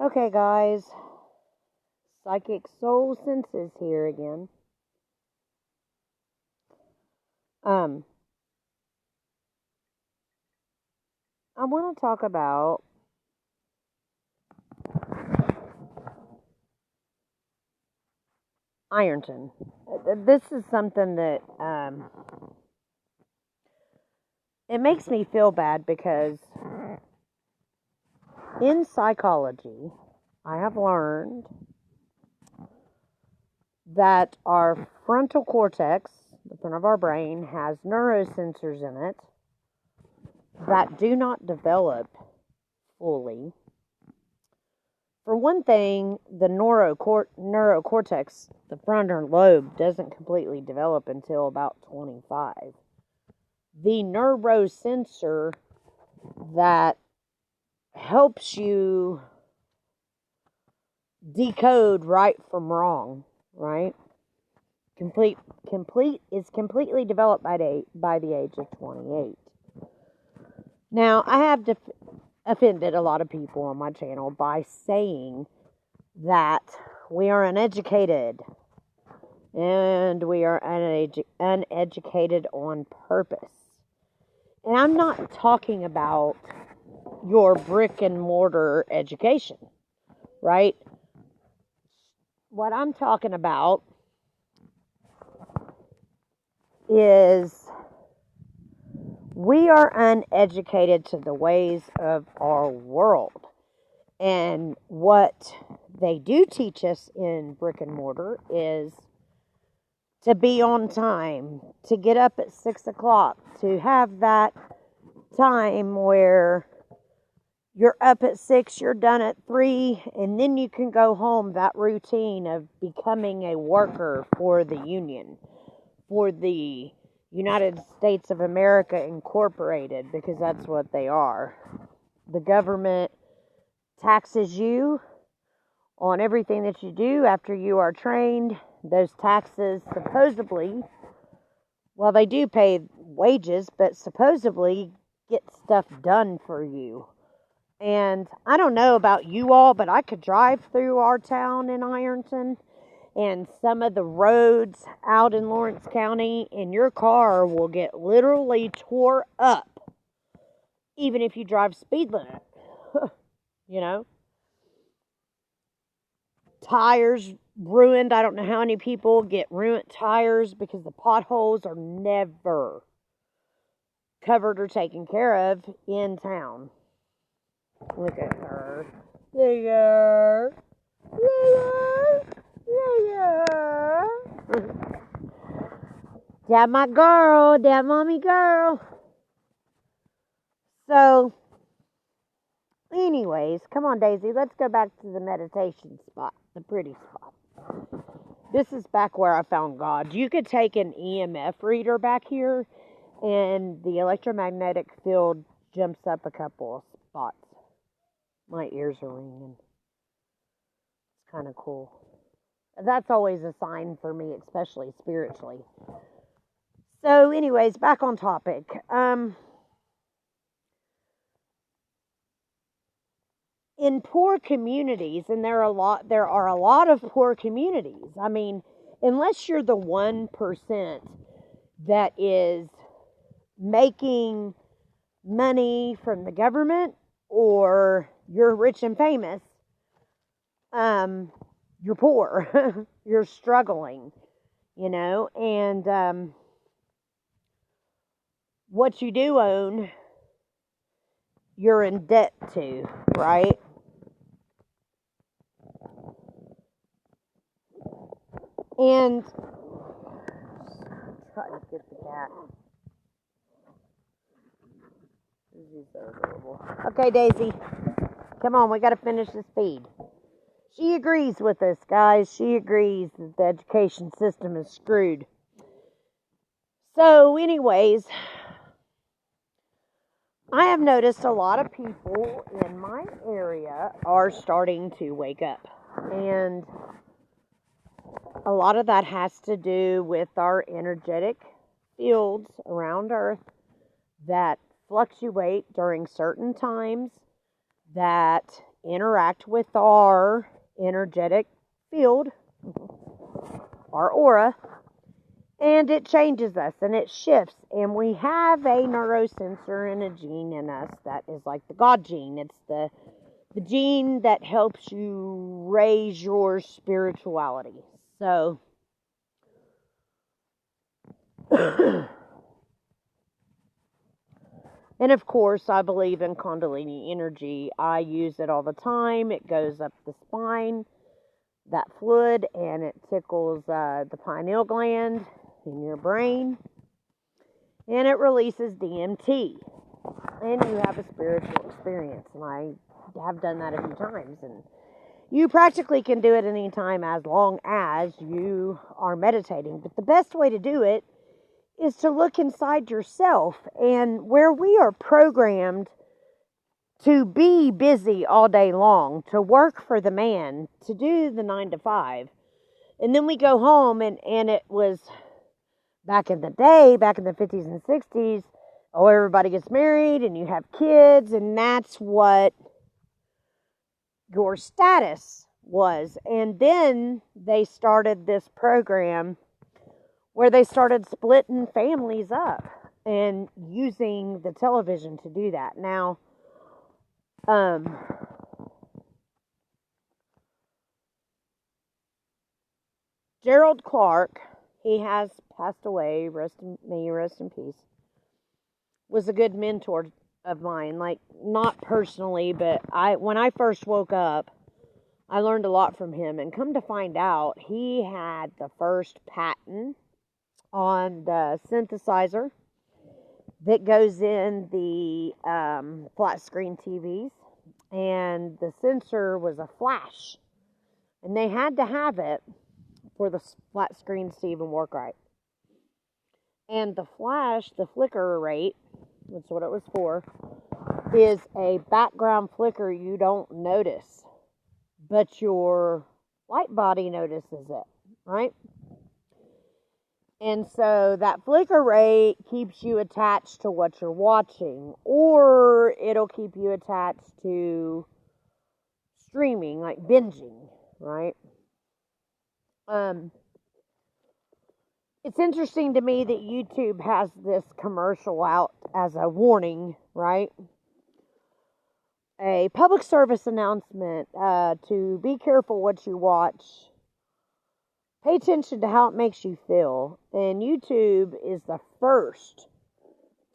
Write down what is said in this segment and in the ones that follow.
Okay, guys. Psychic Soul Senses here again. I want to talk about Ironton. This is something that it makes me feel bad because in psychology, I have learned that our frontal cortex, the front of our brain, has neurosensors in it that do not develop fully. For one thing, the neurocortex, the frontal lobe, doesn't completely develop until about 25. The neurosensor that helps you decode right from wrong, right? Is completely developed by the age of 28. Now, I have offended a lot of people on my channel by saying that we are uneducated and we are uneducated on purpose. And I'm not talking about your brick and mortar education, right? What I'm talking about is we are uneducated to the ways of our world. And what they do teach us in brick and mortar is to be on time, to get up at 6 o'clock, to have that time where you're up at 6, you're done at 3, and then you can go home. That routine of becoming a worker for the union, for the United States of America Incorporated, because that's what they are. The government taxes you on everything that you do after you are trained. Those taxes supposedly, well, they do pay wages, but supposedly get stuff done for you. And I don't know about you all, but I could drive through our town in Ironton and some of the roads out in Lawrence County, and your car will get literally tore up, even if you drive speed limit. You know? Tires ruined. I don't know how many people get ruined tires because the potholes are never covered or taken care of in town. Look at her. Yeah. That my girl. That mommy girl. So, anyways, come on, Daisy. Let's go back to the meditation spot. The pretty spot. This is back where I found God. You could take an EMF reader back here, and the electromagnetic field jumps up a couple of spots. My ears are ringing. It's kind of cool. That's always a sign for me, especially spiritually. So, anyways, back on topic. In poor communities, and there are a lot of poor communities. I mean, unless you're the 1% that is making money from the government, or you're rich and famous, you're poor. You're struggling, you know, and what you do own, you're in debt to, right? And try to get the cat. This is so adorable. Okay, Daisy, come on, we got to finish this feed. She agrees with us, guys. She agrees that the education system is screwed. So, anyways, I have noticed a lot of people in my area are starting to wake up. And a lot of that has to do with our energetic fields around Earth that fluctuate during certain times, that interact with our energetic field, our aura, and it changes us and it shifts. And we have a neurosensor and a gene in us that is like the God gene. It's the gene that helps you raise your spirituality. So, and of course, I believe in Kundalini energy. I use it all the time. It goes up the spine, that fluid, and it tickles the pineal gland in your brain. And it releases DMT. And you have a spiritual experience. And I have done that a few times. And you practically can do it anytime as long as you are meditating. But the best way to do it is to look inside yourself, and where we are programmed to be busy all day long, to work for the man, to do the 9 to 5, and then we go home, and it was back in the day, back in the 50s and 60s, oh, everybody gets married, and you have kids, and that's what your status was. And then they started this program where they started splitting families up and using the television to do that. Now, Gerald Clark, he has passed away, may you rest in peace, was a good mentor of mine. Like, not personally, but when I first woke up, I learned a lot from him. And come to find out, he had the first patent on the synthesizer that goes in the flat screen TVs, and the sensor was a flash, and they had to have it for the flat screens to even work right. And the flash, the flicker rate, that's what it was for, is a background flicker you don't notice, but your light body notices it, right? And so that flicker rate keeps you attached to what you're watching, or it'll keep you attached to streaming, like binging, right? It's interesting to me that YouTube has this commercial out as a warning, right? A public service announcement to be careful what you watch. Pay attention to how it makes you feel. And YouTube is the first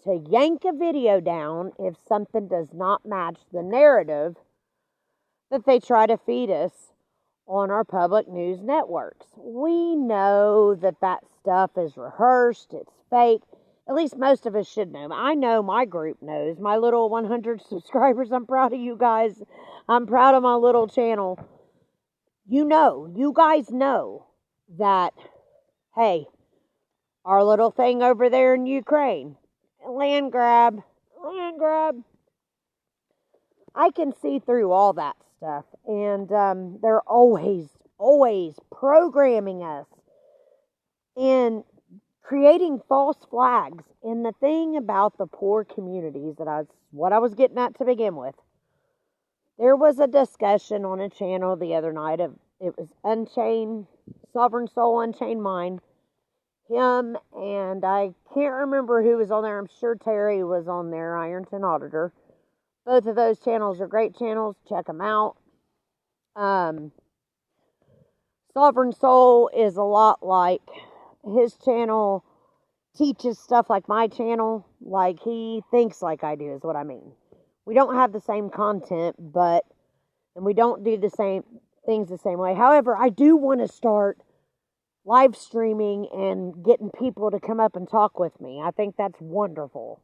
to yank a video down if something does not match the narrative that they try to feed us on our public news networks. We know that stuff is rehearsed, it's fake. At least most of us should know. I know my group knows. My little 100 subscribers, I'm proud of you guys. I'm proud of my little channel. You guys know that, hey, our little thing over there in Ukraine, land grab. I can see through all that stuff, and they're always programming us and creating false flags. And the thing about the poor communities, what I was getting at to begin with, there was a discussion on a channel the other night of, it was Unchained, Sovereign Soul, Unchained Mind. Him, and I can't remember who was on there. I'm sure Terry was on there, Ironton Auditor. Both of those channels are great channels. Check them out. Sovereign Soul is a lot like, his channel teaches stuff like my channel. Like, he thinks like I do, is what I mean. We don't have the same content, and we don't do the same things the same way. However, I do want to start live streaming and getting people to come up and talk with me. I think that's wonderful.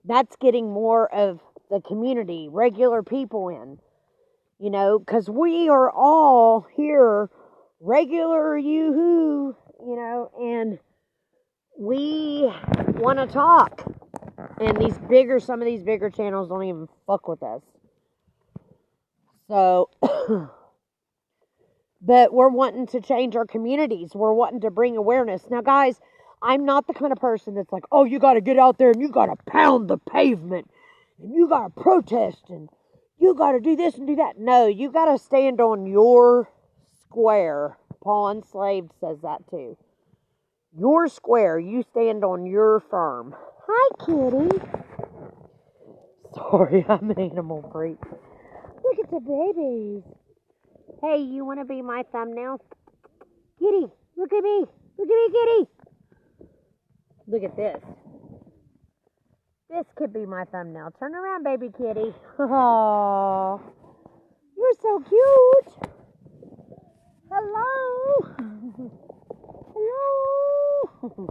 That's getting more of the community, regular people in, because we are all here, regular yoo-hoo, and we want to talk. And some of these bigger channels don't even fuck with us. So, but we're wanting to change our communities. We're wanting to bring awareness. Now, guys, I'm not the kind of person that's like, oh, you got to get out there and you got to pound the pavement and you got to protest and you got to do this and do that. No, you got to stand on your square. Paul Enslaved says that too. Your square. You stand on your firm. Hi, kitty. Sorry, I'm an animal freak. Look at the babies. Hey, you want to be my thumbnail? Kitty, look at me. Look at me, kitty. Look at this. This could be my thumbnail. Turn around, baby kitty. Oh, you're so cute. Hello. Hello.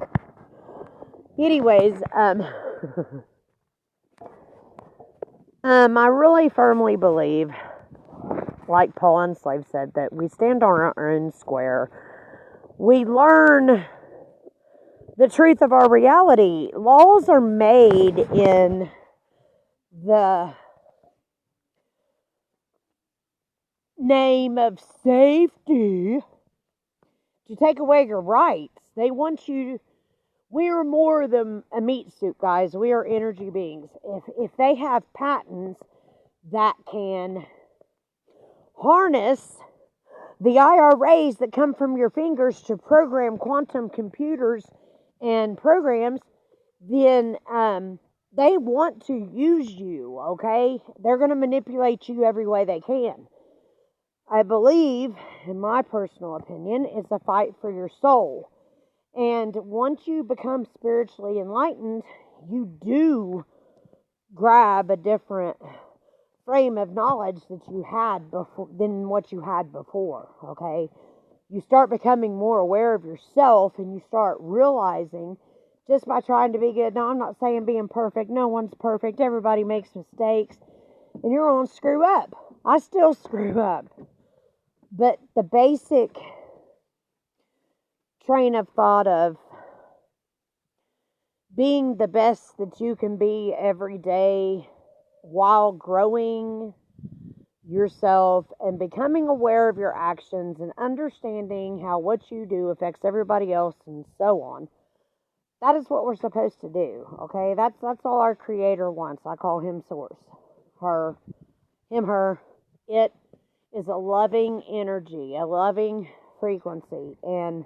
Anyways, I really firmly believe, like Paul Enslaved said, that we stand on our own square. We learn the truth of our reality. Laws are made in the name of safety to take away your rights. They want you. We are more than a meat suit, guys. We are energy beings. If they have patents that can harness the IRAs that come from your fingers to program quantum computers and programs, then they want to use you, okay? They're going to manipulate you every way they can. I believe, in my personal opinion, it's a fight for your soul. And once you become spiritually enlightened, you do grab a different frame of knowledge that you had before than what you had before, okay? You start becoming more aware of yourself, and you start realizing, just by trying to be good. Now, I'm not saying being perfect. No one's perfect. Everybody makes mistakes, and you're going to screw up. I still screw up. But the basic train of thought of being the best that you can be every day while growing yourself and becoming aware of your actions and understanding how what you do affects everybody else and so on. That is what we're supposed to do, okay? That's all our Creator wants. I call Him Source. Her, Him, her. It is a loving energy, a loving frequency, and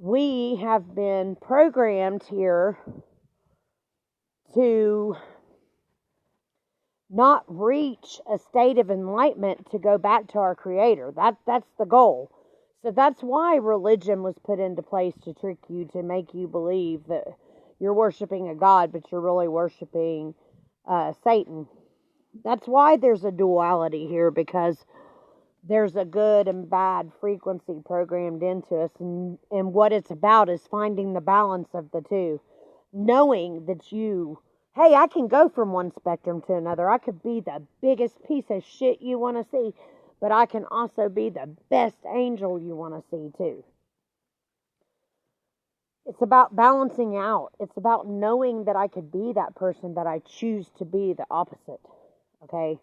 we have been programmed here to not reach a state of enlightenment to go back to our Creator. That's the goal. So that's why religion was put into place, to trick you, to make you believe that you're worshiping a God, but you're really worshiping Satan. That's why there's a duality here, because there's a good and bad frequency programmed into us, and what it's about is finding the balance of the two. Knowing that hey, I can go from one spectrum to another. I could be the biggest piece of shit you want to see, but I can also be the best angel you want to see too. It's about balancing out. It's about knowing that I could be that person, that I choose to be the opposite. Okay?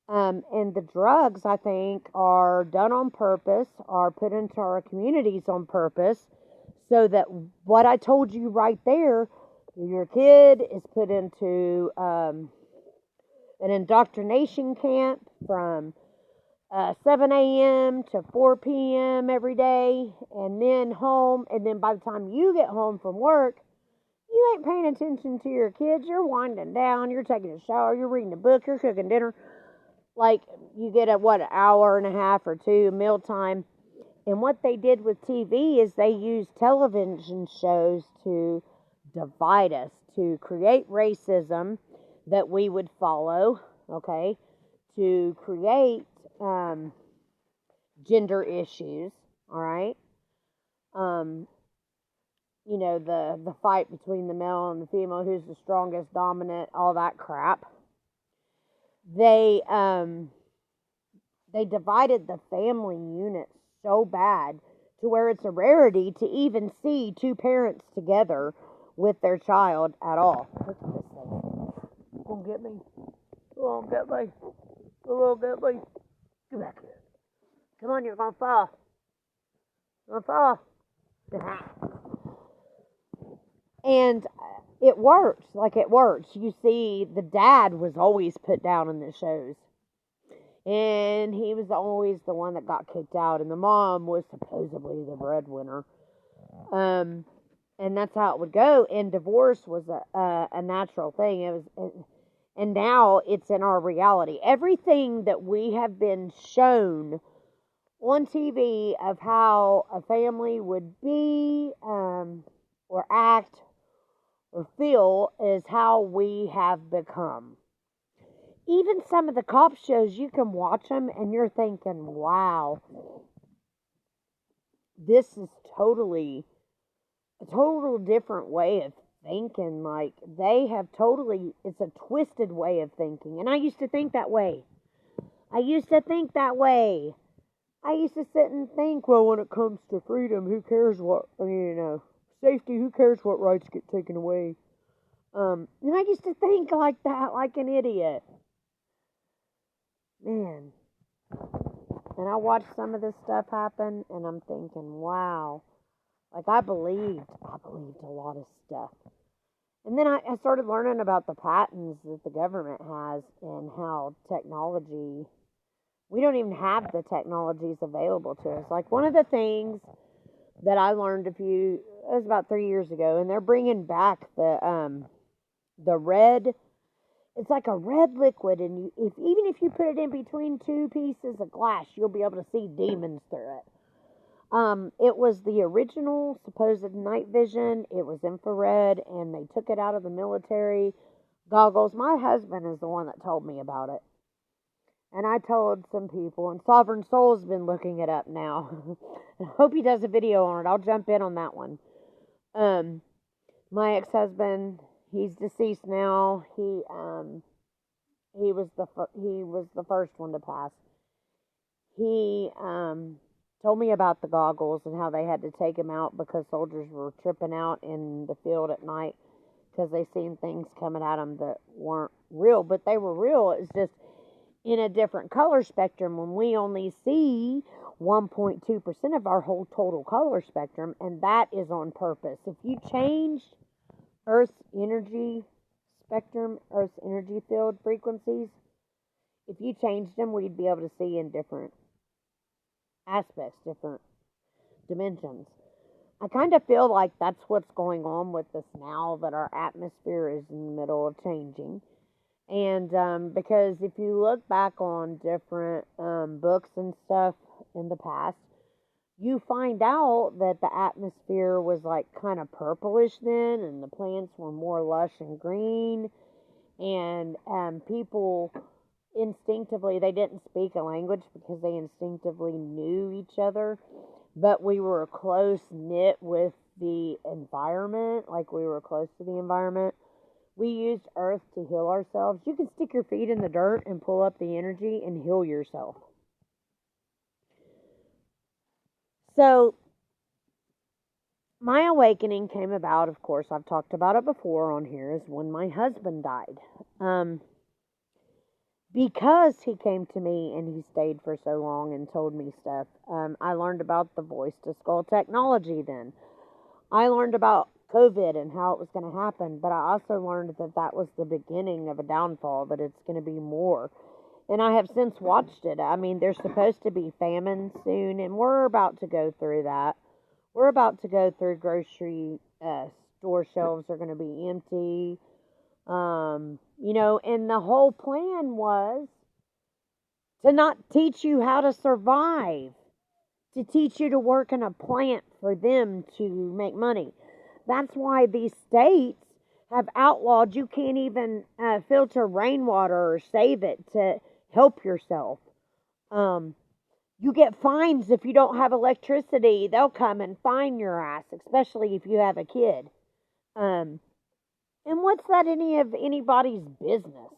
And the drugs, I think, are done on purpose, are put into our communities on purpose, so that what I told you right there, your kid is put into an indoctrination camp from 7 a.m. to 4 p.m. every day, and then home, and then by the time you get home from work, you ain't paying attention to your kids. You're winding down, you're taking a shower, you're reading a book, you're cooking dinner. Like, you get an hour and a half or two mealtime. And what they did with TV is they used television shows to divide us, to create racism that we would follow, okay, to create gender issues, all right, you know, the fight between the male and the female, who's the strongest, dominant, all that crap. They divided the family unit so bad to where it's a rarity to even see two parents together with their child at all. Look at this thing. Come get me. Come get me. Come get me. Get back here. Come on, you're gonna fall. You're gonna fall. And it works. Like, it works. You see, the dad was always put down in the shows. And he was always the one that got kicked out. And the mom was supposedly the breadwinner. And that's how it would go. And divorce was a natural thing. It was, and now it's in our reality. Everything that we have been shown on TV of how a family would be, or act, or feel is how we have become. Even some of the cop shows, you can watch them and you're thinking, wow, this is totally a total different way of thinking. Like, they have totally, it's a twisted way of thinking. And I used to think that way. I used to sit and think, well, when it comes to freedom, who cares what, safety, who cares what rights get taken away? And I used to think like that, like an idiot. Man. And I watched some of this stuff happen, and I'm thinking, wow. Like, I believed a lot of stuff. And then I started learning about the patents that the government has and how technology, we don't even have the technologies available to us. Like, one of the things that I learned it was about 3 years ago, and they're bringing back the red, it's like a red liquid, and even if you put it in between two pieces of glass, you'll be able to see demons through it. It was the original supposed night vision. It was infrared, and they took it out of the military goggles. My husband is the one that told me about it. And I told some people, and Sovereign Soul's been looking it up now. I hope he does a video on it. I'll jump in on that one. My ex-husband, he's deceased now. He was the first one to pass. He told me about the goggles and how they had to take them out because soldiers were tripping out in the field at night because they seen things coming at them that weren't real, but they were real. It's just in a different color spectrum when we only see 1.2% of our whole total color spectrum, and that is on purpose. If you changed Earth's energy spectrum, Earth's energy field frequencies, if you changed them, we'd be able to see in different aspects, different dimensions. I kind of feel like that's what's going on with us now, that our atmosphere is in the middle of changing. And because if you look back on different books and stuff in the past, you find out that the atmosphere was like kind of purplish then, and the plants were more lush and green, and people instinctively, they didn't speak a language because they instinctively knew each other, but we were close knit with the environment, like we were close to the environment. We used earth to heal ourselves. You can stick your feet in the dirt and pull up the energy and heal yourself. So my awakening came about, of course, I've talked about it before on here, is when my husband died. Because he came to me and he stayed for so long and told me stuff, I learned about the voice to skull technology then. I learned about COVID and how it was going to happen, but I also learned that that was the beginning of a downfall, that it's going to be more. And I have since watched it. I mean, there's supposed to be famine soon, and we're about to go through that. We're about to go through grocery store shelves are going to be empty. And the whole plan was to not teach you how to survive, to teach you to work in a plant for them to make money. That's why these states have outlawed, you can't even filter rainwater or save it to help yourself. You get fines if you don't have electricity. They'll come and fine your ass, especially if you have a kid. And what's that any of anybody's business?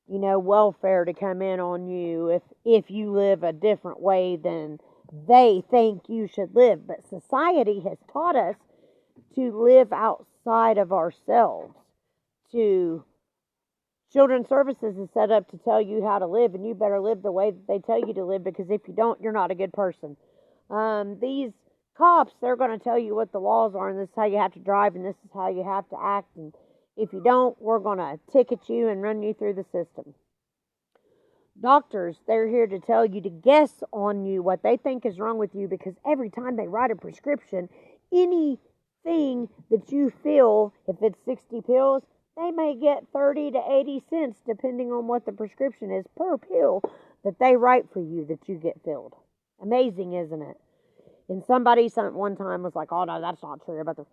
Welfare to come in on you if you live a different way than they think you should live. But society has taught us to live outside of ourselves. Children's Services is set up to tell you how to live, and you better live the way that they tell you to live, because if you don't, you're not a good person. These cops, they're going to tell you what the laws are, and this is how you have to drive, and this is how you have to act, and If you don't, we're going to ticket you and run you through the system. Doctors, they're here to tell you to guess on you what they think is wrong with you, because every time they write a prescription, anything that you feel, if it's 60 pills, they may get 30 to 80 cents depending on what the prescription is per pill that they write for you that you get filled. Amazing, isn't it? And somebody one time was like, oh no, that's not true about the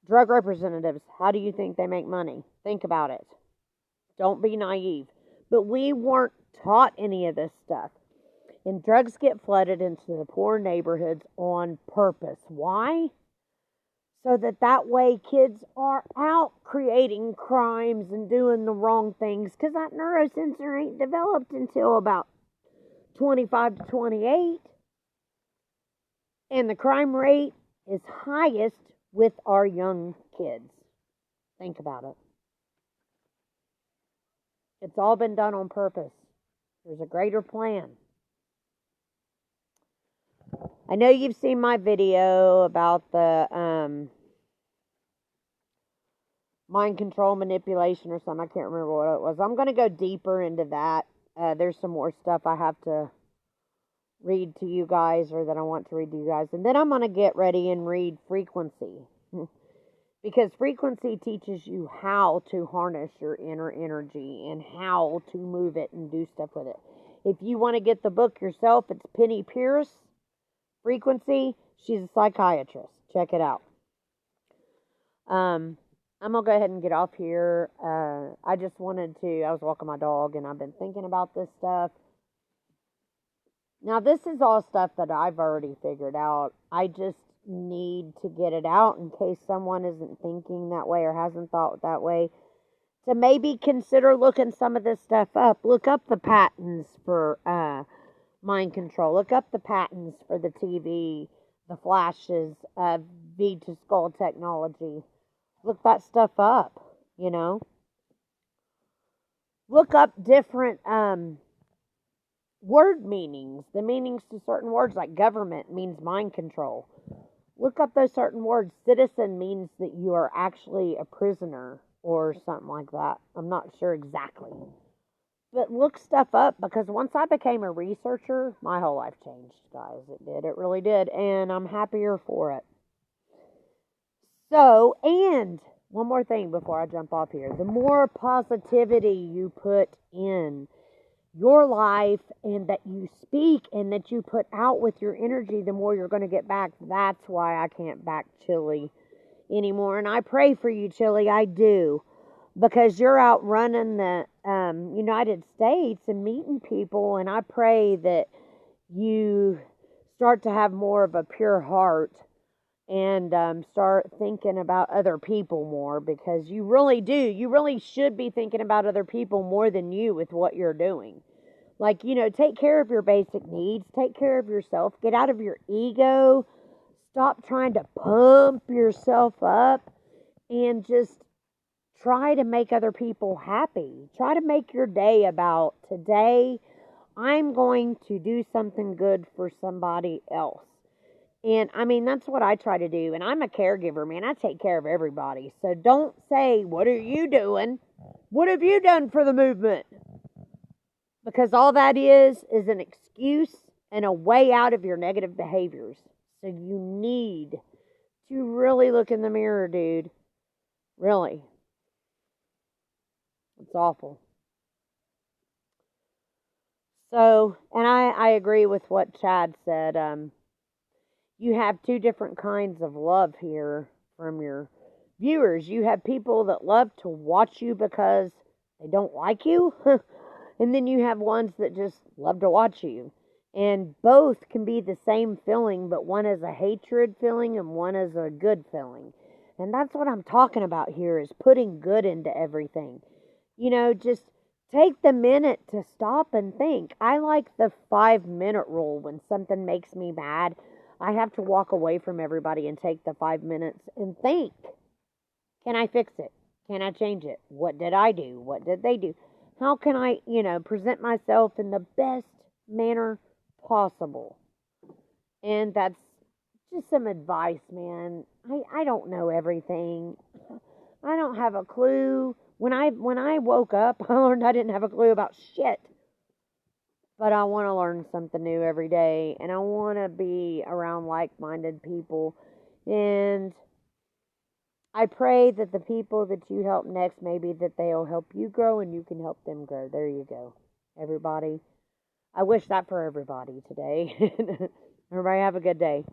drug representatives. How do you think they make money? Think about it. Don't be naive. But we weren't taught any of this stuff. And drugs get flooded into the poor neighborhoods on purpose. Why? So that way kids are out creating crimes and doing the wrong things, because that neurosensor ain't developed until about 25 to 28. And the crime rate is highest with our young kids. Think about it. It's all been done on purpose. There's a greater plan. I know you've seen my video about the mind control manipulation or something. I can't remember what it was. I'm going to go deeper into that. There's some more stuff I have to read to you guys, or that I want to read to you guys. And then I'm going to get ready and read frequency. Because frequency teaches you how to harness your inner energy and how to move it and do stuff with it. If you want to get the book yourself, it's Penny Pierce, Frequency. She's a psychiatrist. Check it out. I'm going to go ahead and get off here. I was walking my dog and I've been thinking about this stuff. Now, this is all stuff that I've already figured out. I just need to get it out in case someone isn't thinking that way or hasn't thought that way, to maybe consider looking some of this stuff up. Look up the patents for mind control. Look up the patents for the TV, the flashes of V to skull technology. Look that stuff up, you know. Look up different word meanings, the meanings to certain words, like government means mind control. Look up those certain words. Citizen means that you are actually a prisoner or something like that. I'm not sure exactly. But look stuff up, because once I became a researcher, my whole life changed, guys. It did. It really did. And I'm happier for it. So, and one more thing before I jump off here. The more positivity you put in your life and that you speak and that you put out with your energy, the more you're going to get back. That's why I can't back Chili anymore. And I pray for you, Chili. I do. Because you're out running the United States and meeting people. And I pray that you start to have more of a pure heart and start thinking about other people more, because you really do. You really should be thinking about other people more than you with what you're doing. Like, take care of your basic needs. Take care of yourself. Get out of your ego. Stop trying to pump yourself up and just try to make other people happy. Try to make your day about, today I'm going to do something good for somebody else. And that's what I try to do. And I'm a caregiver, man. I take care of everybody. So don't say, what are you doing? What have you done for the movement? Because all that is an excuse and a way out of your negative behaviors. So you need to really look in the mirror, dude. Really. It's awful. So, and I agree with what Chad said. You have two different kinds of love here from your viewers. You have people that love to watch you because they don't like you. And then you have ones that just love to watch you. And both can be the same feeling, but one is a hatred feeling and one is a good feeling. And that's what I'm talking about here, is putting good into everything. Just take the minute to stop and think. I like the 5-minute rule. When something makes me mad, I have to walk away from everybody and take the 5 minutes and think. Can I fix it? Can I change it? What did I do? What did they do? How can I, present myself in the best manner possible? And that's just some advice, man. I don't know everything. I don't have a clue. When I woke up, I learned I didn't have a clue about shit. But I want to learn something new every day, and I want to be around like-minded people. And I pray that the people that you help next, maybe that they'll help you grow and you can help them grow. There you go. Everybody. I wish that for everybody today. Everybody have a good day.